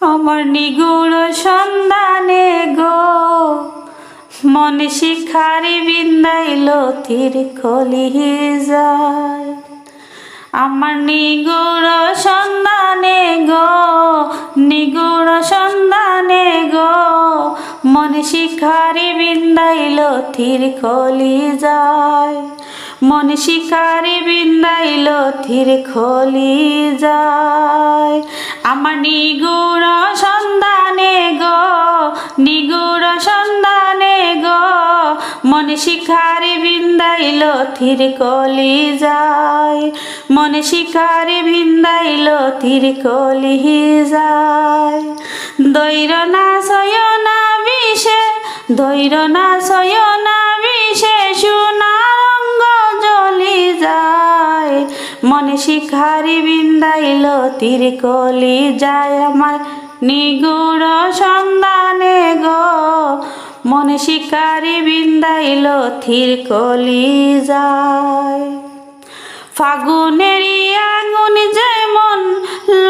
আমার নিগুড় সন্ধানে গো মন শিখারি বিন্দাইল তীর খলি যায়। আমার নিগুড় সন্ধানে গো নিগুড় সন্ধানে গো মন শিখারি বিন্দাইল তীর খলি যায়। মন শিকারি বিন্দাইল তীর খলি যায়। আমার নিগুড় সন্ধানে গো নিগুড় সন্ধানে গো মন শিকারি বিন্দাইল তীর খলি যায়। মন শিকারি বিন্দাইল তীর খলি যায়। দৈর না সয়না বিষে দৈর না সয়না বিষে সোনারঙ্গ জ্বলি যায়। মন শিখারি বিন্দাইল তীর খলি যায়। আমার নিগুড় সন্ধানে গো মন শিকারি বিন্দাইল তীর খলি যায়। ফাগুনেরই আগুন যেমন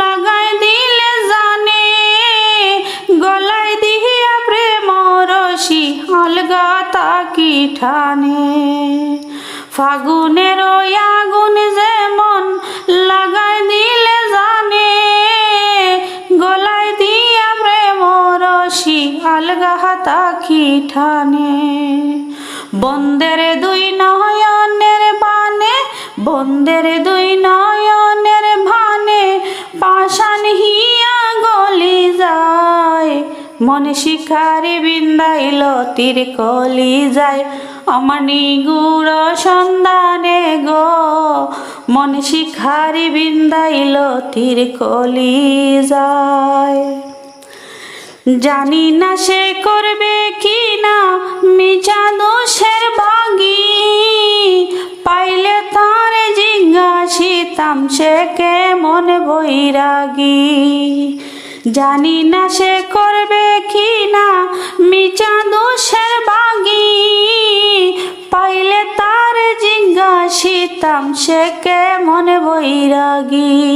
লাগাই দিলে জানে গলায় দিয়া প্রেম রশি আলগা তাকি ঠানে। ফাগুনের আগুন যেমন লাগাই দিলে জানে গলায় দিয়া প্রেম রশি আলগা তাকি ঠানে। বন্দের দুই নয়নের বানে বন্দের দুই নয়নের ভানে পাষাণ হিয়া গলি যায়। মন শিখারি বিন্দাইল তীর খলি যায়। আমার নিগুড় সন্ধানে গো মন শিখারি বিন্দাইল তীর খলি যায়। জানি না সে করবে কি না মিছা দোষের ভাগী পাইলে তার জিজ্ঞাসিতাম সে কেমন বৈরাগী। জানি না সে করবে কি না মিছা দোষের ভাগী পাইলে তার জিজ্ঞাসিতাম সে কেমন বৈরাগী।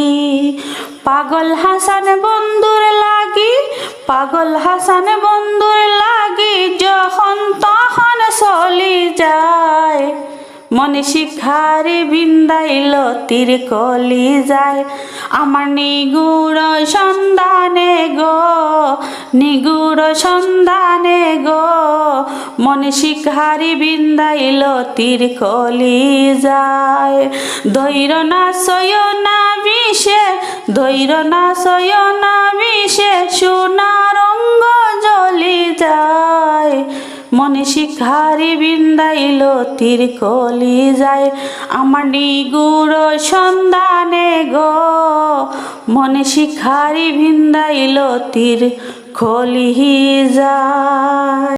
পাগল হাসান বন্ধুর লাগি পাগল হাসান বন্ধুর লাগি যখন তখন চলি যায়। মন শিখারি বিন্দাইল তীর খলি যায়। আমার নিগুড় সন্ধানে গো নিগুড় সন্ধানে গো মন শিখারি বিন্দাইল তীর খলি যায়। দৈর না সয়না বিষে দৈর না সয়না বিষে সোনারঙ্গ জ্বলি যায়। মন শিখারি বিন্দাইল তীর খলি যায়। আমার নিগুড় সন্ধানে গো মন শিখারি বিন্দাইল তীর খলি যায়।